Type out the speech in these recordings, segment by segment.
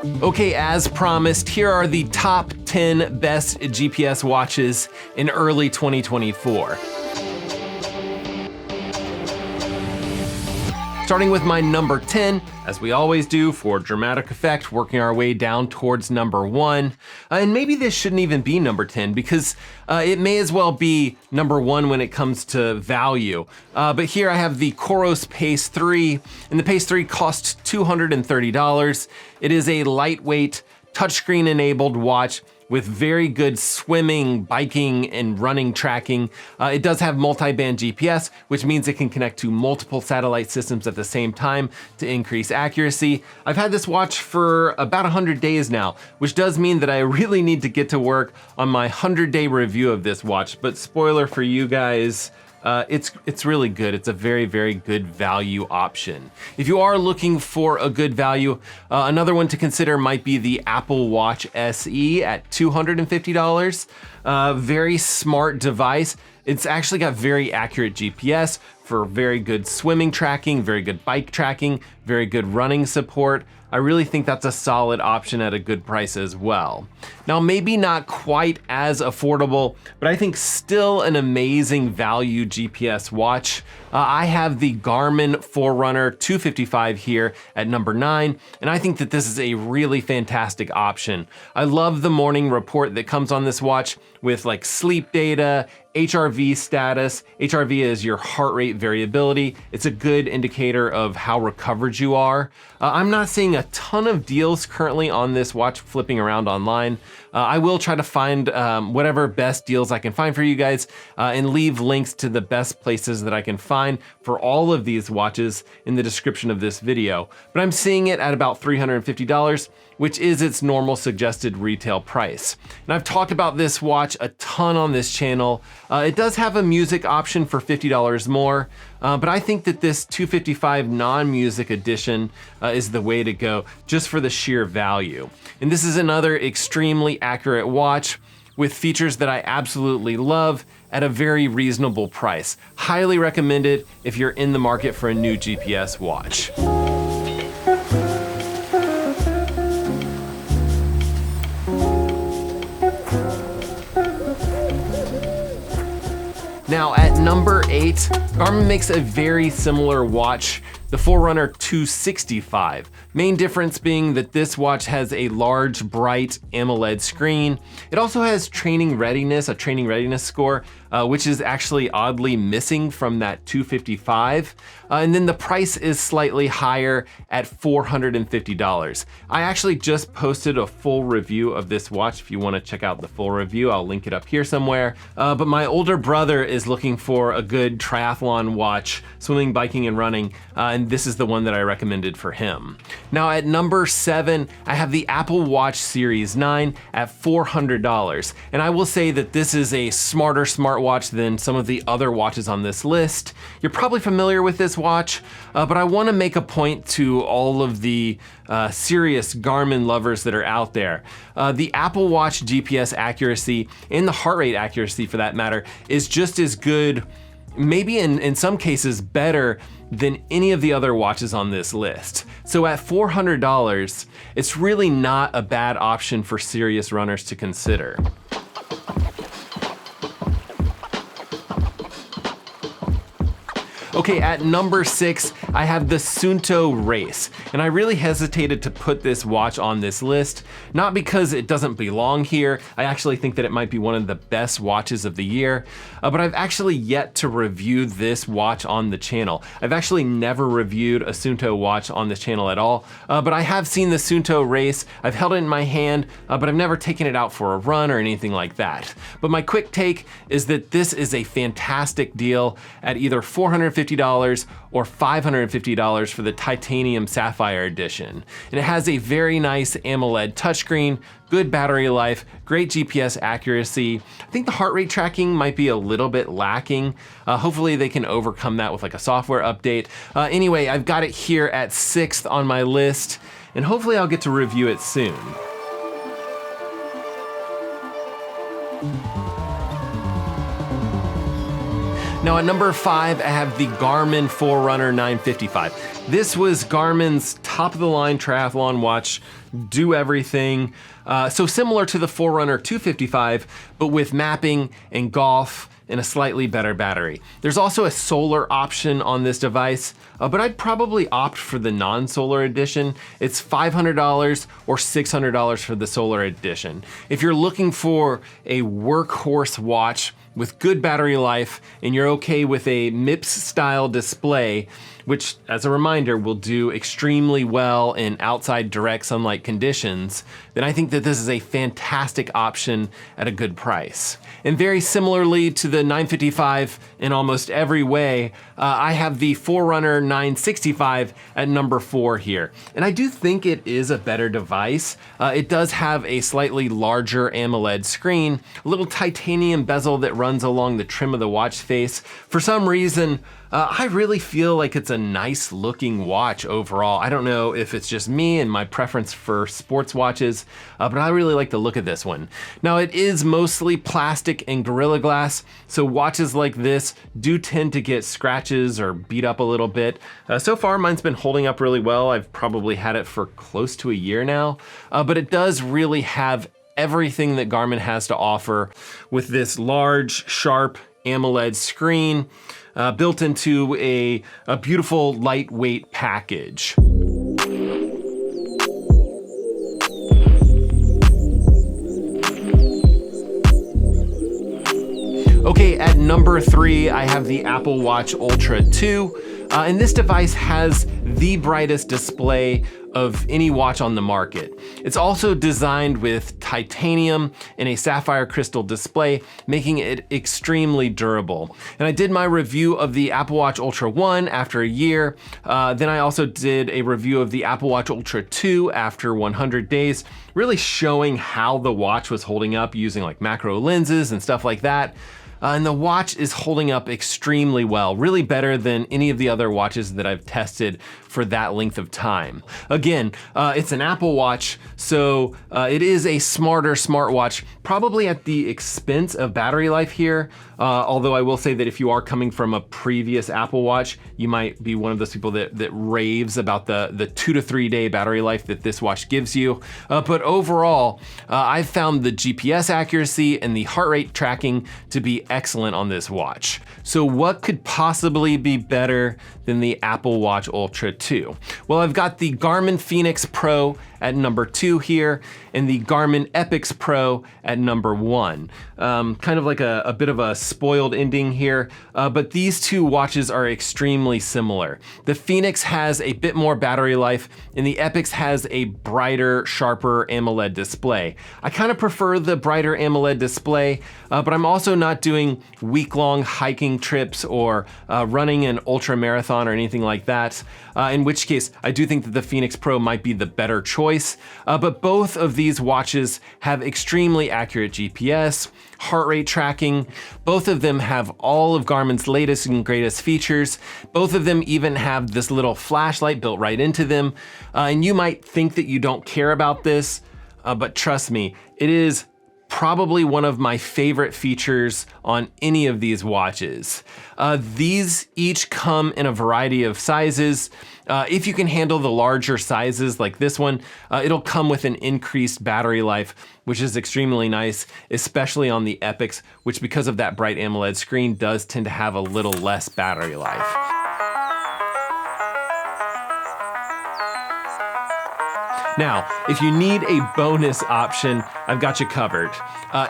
Okay, as promised, here are the top 10 best GPS watches in early 2024. Starting with my number 10, as we always do for dramatic effect, working our way down towards number 1. And maybe this shouldn't even be number 10 because it may as well be number 1 when it comes to value. But here I have the Coros Pace 3, and the Pace 3 costs $230. It is a lightweight, touchscreen enabled watch with very good swimming, biking, and running tracking. It does have multi-band GPS, which means it can connect to multiple satellite systems at the same time to increase accuracy. I've had this watch for about 100 days now, which does mean that I really need to get to work on my 100-day review of this watch. But spoiler for you guys, it's really good. It's a very, very good value option. If you are looking for a good value, another one to consider might be the Apple Watch SE at $250. Very smart device. It's actually got very accurate GPS for very good swimming tracking, very good bike tracking, very good running support. I really think that's a solid option at a good price as well. Now, maybe not quite as affordable, but I think still an amazing value GPS watch. I have the Garmin Forerunner 255 here at number 9, and I think that this is a really fantastic option. I love the morning report that comes on this watch with like sleep data, HRV status. HRV is your heart rate variability. It's a good indicator of how recovered you are. I'm not seeing a ton of deals currently on this watch flipping around online. I will try to find whatever best deals I can find for you guys and leave links to the best places that I can find for all of these watches in the description of this video. But I'm seeing it at about $350, which is its normal suggested retail price. And I've talked about this watch a ton on this channel. It does have a music option for $50 more, but I think that this 255 non-music edition is the way to go just for the sheer value. And this is another extremely accurate watch with features that I absolutely love at a very reasonable price. Highly recommended if you're in the market for a new GPS watch. Now at number 8, Garmin makes a very similar watch, the Forerunner 265. Main difference being that this watch has a large, bright AMOLED screen. It also has training readiness, a training readiness score, which is actually oddly missing from that 255. And then the price is slightly higher at $450. I actually just posted a full review of this watch. If you want to check out the full review, I'll link it up here somewhere. But my older brother is looking for a good triathlon watch, swimming, biking, and running, and this is the one that I recommended for him. Now at number 7, I have the Apple Watch Series 9 at $400. And I will say that this is a smarter smartwatch than some of the other watches on this list. You're probably familiar with this watch, but I want to make a point to all of the serious Garmin lovers that are out there. The Apple Watch GPS accuracy and the heart rate accuracy for that matter is just as good, maybe in some cases better than any of the other watches on this list. So at $400, it's really not a bad option for serious runners to consider. Okay, at number 6, I have the Suunto Race, and I really hesitated to put this watch on this list, not because it doesn't belong here. I actually think that it might be one of the best watches of the year, but I've actually yet to review this watch on the channel. I've actually never reviewed a Suunto watch on this channel at all, but I have seen the Suunto Race. I've held it in my hand, but I've never taken it out for a run or anything like that. But my quick take is that this is a fantastic deal at either $450 or $550 for the Titanium Sapphire Edition. And it has a very nice AMOLED touchscreen, good battery life, great GPS accuracy. I think the heart rate tracking might be a little bit lacking. Hopefully they can overcome that with like a software update. Anyway, I've got it here at 6th on my list, and hopefully I'll get to review it soon. Now at number 5, I have the Garmin Forerunner 955. This was Garmin's top of the line triathlon watch, do everything. So similar to the Forerunner 255, but with mapping and golf and a slightly better battery. There's also a solar option on this device, but I'd probably opt for the non-solar edition. It's $500 or $600 for the solar edition. If you're looking for a workhorse watch with good battery life and you're okay with a MIPS style display, which as a reminder will do extremely well in outside direct sunlight conditions, then I think that this is a fantastic option at a good price. And very similarly to the 955 in almost every way, I have the Forerunner 965 at number 4 here. And I do think it is a better device. It does have a slightly larger AMOLED screen, a little titanium bezel that runs along the trim of the watch face. For some reason, I really feel like it's a nice looking watch overall. I don't know if it's just me and my preference for sports watches, but I really like the look of this one. Now it is mostly plastic and Gorilla Glass, so watches like this do tend to get scratches or beat up a little bit. So far mine's been holding up really well. I've probably had it for close to a year now, but it does really have everything that Garmin has to offer with this large, sharp AMOLED screen, built into a beautiful lightweight package. Okay, at number 3, I have the Apple Watch Ultra 2, and this device has the brightest display of any watch on the market. It's also designed with titanium and a sapphire crystal display, making it extremely durable. And I did my review of the Apple Watch Ultra 1 after a year. Then I also did a review of the Apple Watch Ultra 2 after 100 days, really showing how the watch was holding up using like macro lenses and stuff like that. And the watch is holding up extremely well, really better than any of the other watches that I've tested for that length of time. Again, it's an Apple Watch, so it is a smarter smartwatch, probably at the expense of battery life here. Although I will say that if you are coming from a previous Apple Watch, you might be one of those people that raves about the 2 to 3 day battery life that this watch gives you. But overall, I've found the GPS accuracy and the heart rate tracking to be excellent on this watch. So what could possibly be better than the Apple Watch Ultra 2? Well, I've got the Garmin Fenix Pro at number 2 here, and the Garmin Epix Pro at number 1. Kind of like a bit of a spoiled ending here, but these two watches are extremely similar. The Fenix has a bit more battery life, and the Epix has a brighter, sharper AMOLED display. I kind of prefer the brighter AMOLED display, but I'm also not doing week-long hiking trips or running an ultra marathon or anything like that, in which case I do think that the Fenix Pro might be the better choice. But both of these watches have extremely accurate GPS, heart rate tracking. Both of them have all of Garmin's latest and greatest features. Both of them even have this little flashlight built right into them. And you might think that you don't care about this, but trust me, it is probably one of my favorite features on any of these watches. These each come in a variety of sizes. If you can handle the larger sizes like this one, it'll come with an increased battery life, which is extremely nice, especially on the Epix, which because of that bright AMOLED screen does tend to have a little less battery life. Now, if you need a bonus option, I've got you covered.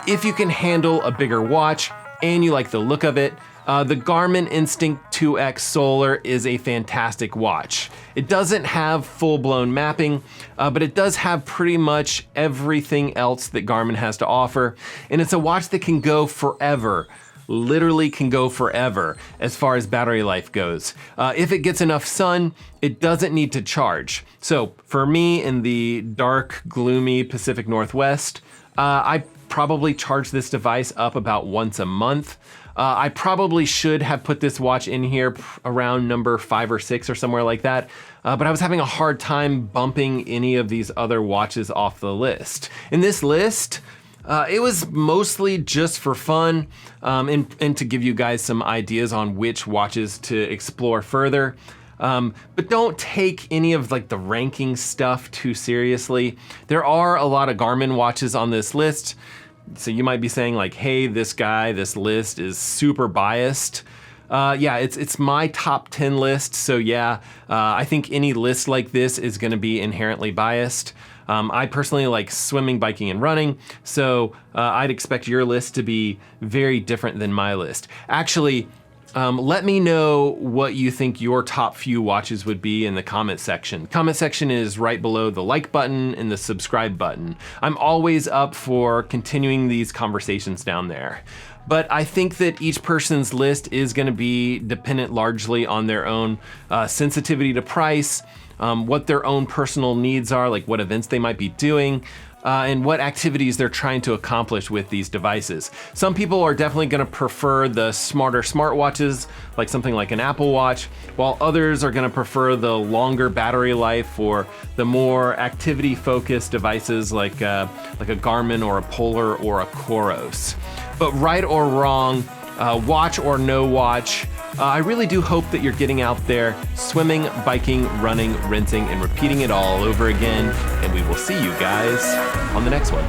If you can handle a bigger watch and you like the look of it, the Garmin Instinct 2X Solar is a fantastic watch. It doesn't have full-blown mapping, but it does have pretty much everything else that Garmin has to offer, and it's a watch that can go forever. Literally can go forever as far as battery life goes. If it gets enough sun, it doesn't need to charge. So for me in the dark, gloomy Pacific Northwest, I probably charge this device up about once a month. I probably should have put this watch in here around number 5 or 6 or somewhere like that, but I was having a hard time bumping any of these other watches off the list. In this list, It was mostly just for fun and to give you guys some ideas on which watches to explore further. But don't take any of like the ranking stuff too seriously. There are a lot of Garmin watches on this list. So you might be saying like, hey, this list is super biased. Yeah, it's my top 10 list. So yeah, I think any list like this is gonna be inherently biased. I personally like swimming, biking, and running, so I'd expect your list to be very different than my list. Actually, let me know what you think your top few watches would be in the comment section. Comment section is right below the like button and the subscribe button. I'm always up for continuing these conversations down there. But I think that each person's list is gonna be dependent largely on their own sensitivity to price, what their own personal needs are, like what events they might be doing, and what activities they're trying to accomplish with these devices. Some people are definitely gonna prefer the smarter smartwatches, like something like an Apple Watch, while others are gonna prefer the longer battery life or the more activity-focused devices like a Garmin or a Polar or a Coros. But right or wrong, watch or no watch, I really do hope that you're getting out there swimming, biking, running, rinsing, and repeating it all over again. And we will see you guys on the next one.